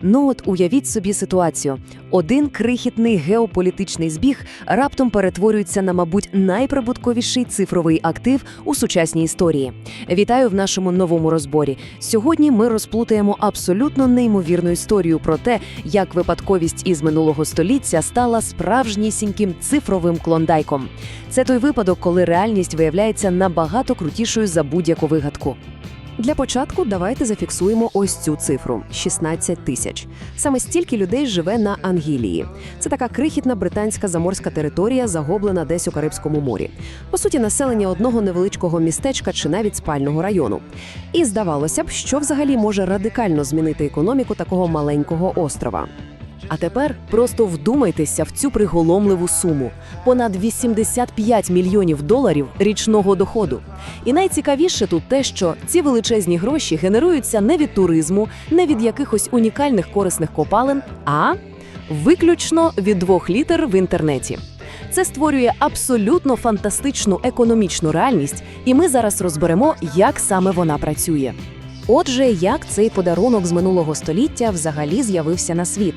Ну от уявіть собі ситуацію. Один крихітний геополітичний збіг раптом перетворюється на, мабуть, найприбутковіший цифровий актив у сучасній історії. Вітаю в нашому новому розборі. Сьогодні ми розплутаємо абсолютно неймовірну історію про те, як випадковість із минулого століття стала справжнісіньким цифровим клондайком. Це той випадок, коли реальність виявляється набагато крутішою за будь-яку вигадку. Для початку давайте зафіксуємо ось цю цифру – 16 тисяч. Саме стільки людей живе на Ангілії. Це така крихітна британська заморська територія, загублена десь у Карибському морі. По суті, населення одного невеличкого містечка чи навіть спального району. І здавалося б, що взагалі може радикально змінити економіку такого маленького острова. А тепер просто вдумайтеся в цю приголомливу суму – понад 85 мільйонів доларів річного доходу. І найцікавіше тут те, що ці величезні гроші генеруються не від туризму, не від якихось унікальних корисних копалин, а виключно від 2 літер в інтернеті. Це створює абсолютно фантастичну економічну реальність, і ми зараз розберемо, як саме вона працює. Отже, як цей подарунок з минулого століття взагалі з'явився на світ?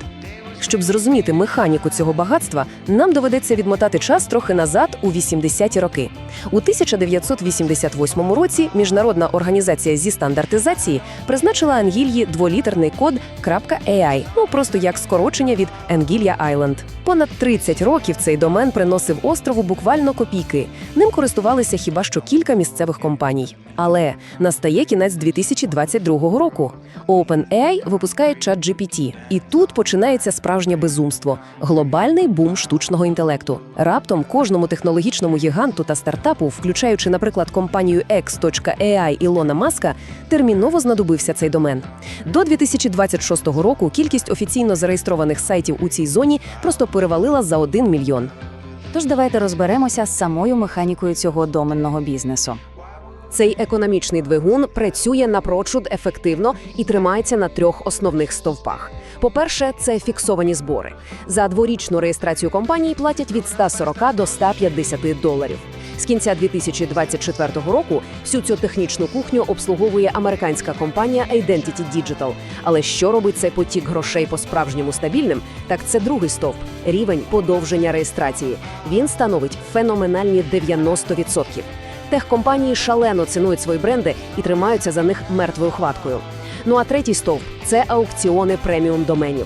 Щоб зрозуміти механіку цього багатства, нам доведеться відмотати час трохи назад у 80-ті роки. У 1988 році Міжнародна організація зі стандартизації призначила Ангільї дволітерний код .ai, просто як скорочення від Anguilla Island. Понад 30 років цей домен приносив острову буквально копійки. Ним користувалися хіба що кілька місцевих компаній. Але настає кінець 2022 року. OpenAI випускає ChatGPT. І тут починається справжнє безумство – глобальний бум штучного інтелекту. Раптом кожному технологічному гіганту та стартапу, включаючи, наприклад, компанію X.AI Ілона Маска, терміново знадобився цей домен. До 2026 року кількість офіційно зареєстрованих сайтів у цій зоні просто перевалила за 1 мільйон. Тож давайте розберемося з самою механікою цього доменного бізнесу. Цей економічний двигун працює напрочуд ефективно і тримається на 3 основних стовпах. По-перше, це фіксовані збори. За дворічну реєстрацію компанії платять від 140 до 150 доларів. З кінця 2024 року всю цю технічну кухню обслуговує американська компанія Identity Digital. Але що робить цей потік грошей по-справжньому стабільним? Так це другий стовп – рівень подовження реєстрації. Він становить феноменальні 90%. Техкомпанії шалено цінують свої бренди і тримаються за них мертвою хваткою. Ну а третій стовп – це аукціони преміум-доменів.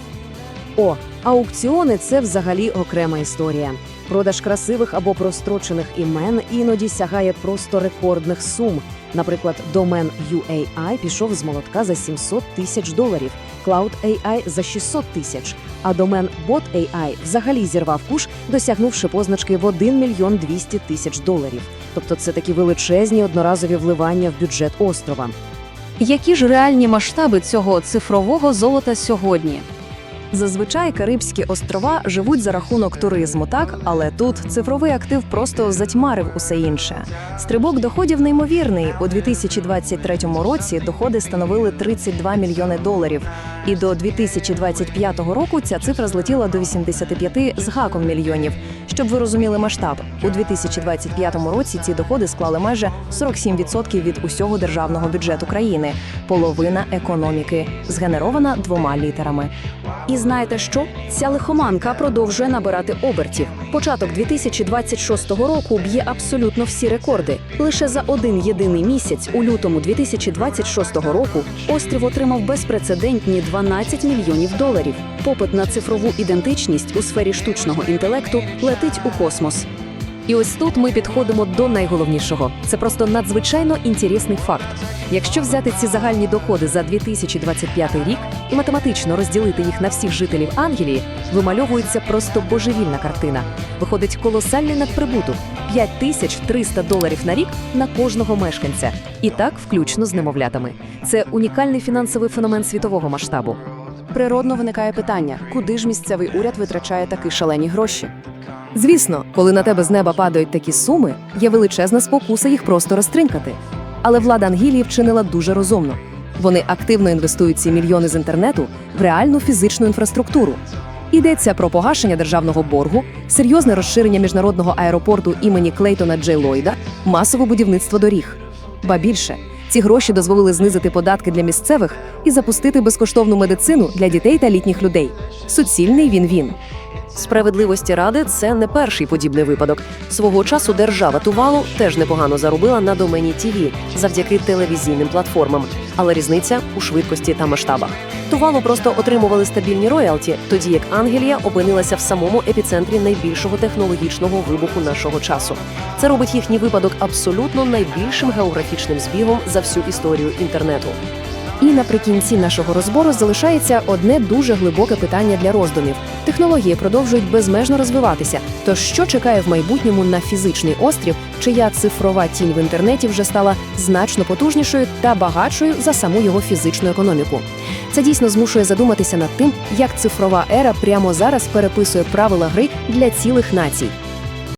Аукціони – це взагалі окрема історія. Продаж красивих або прострочених імен іноді сягає просто рекордних сум. Наприклад, домен UAI пішов з молотка за 700 тисяч доларів, Cloud AI за 600 тисяч, а домен Bot AI взагалі зірвав куш, досягнувши позначки в 1 мільйон 200 тисяч доларів. Тобто це такі величезні одноразові вливання в бюджет острова. Які ж реальні масштаби цього цифрового золота сьогодні? Зазвичай Карибські острова живуть за рахунок туризму, так? Але тут цифровий актив просто затьмарив усе інше. Стрибок доходів неймовірний. У 2023 році доходи становили 32 мільйони доларів. І до 2025 року ця цифра злетіла до 85 з гаком мільйонів. Щоб ви розуміли масштаб, у 2025 році ці доходи склали майже 47% від усього державного бюджету країни. Половина економіки, згенерована 2 літерами. І знаєте що? Ця лихоманка продовжує набирати обертів. Початок 2026 року б'є абсолютно всі рекорди. Лише за один єдиний місяць, у лютому 2026 року, острів отримав безпрецедентні 12 мільйонів доларів. Попит на цифрову ідентичність у сфері штучного інтелекту летить у космос. І ось тут ми підходимо до найголовнішого. Це просто надзвичайно інтересний факт. Якщо взяти ці загальні доходи за 2025 рік і математично розділити їх на всіх жителів Ангелії, вимальовується просто божевільна картина. Виходить колосальний надприбуток – 5300 доларів на рік на кожного мешканця. І так, включно з немовлятами. Це унікальний фінансовий феномен світового масштабу. Природно виникає питання, куди ж місцевий уряд витрачає такі шалені гроші? Звісно, коли на тебе з неба падають такі суми, є величезна спокуса їх просто розтринькати. Але влада Ангілії вчинила дуже розумно. Вони активно інвестують ці мільйони з інтернету в реальну фізичну інфраструктуру. Йдеться про погашення державного боргу, серйозне розширення міжнародного аеропорту імені Клейтона Джей Ллойда, масове будівництво доріг. Ба більше, Ці гроші дозволили знизити податки для місцевих і запустити безкоштовну медицину для дітей та літніх людей. Суцільний він-він. Справедливості ради, це не перший подібний випадок. Свого часу держава Тувалу теж непогано заробила на домені ТІВІ завдяки телевізійним платформам. Але різниця у швидкості та масштабах. Тувалу просто отримували стабільні роялті, тоді як Ангелія опинилася в самому епіцентрі найбільшого технологічного вибуху нашого часу. Це робить їхній випадок абсолютно найбільшим географічним збігом за всю історію інтернету. І наприкінці нашого розбору залишається одне дуже глибоке питання для роздумів. Технології продовжують безмежно розвиватися. Тож що чекає в майбутньому на фізичний острів, чия цифрова тінь в інтернеті вже стала значно потужнішою та багатшою за саму його фізичну економіку? Це дійсно змушує задуматися над тим, як цифрова ера прямо зараз переписує правила гри для цілих націй.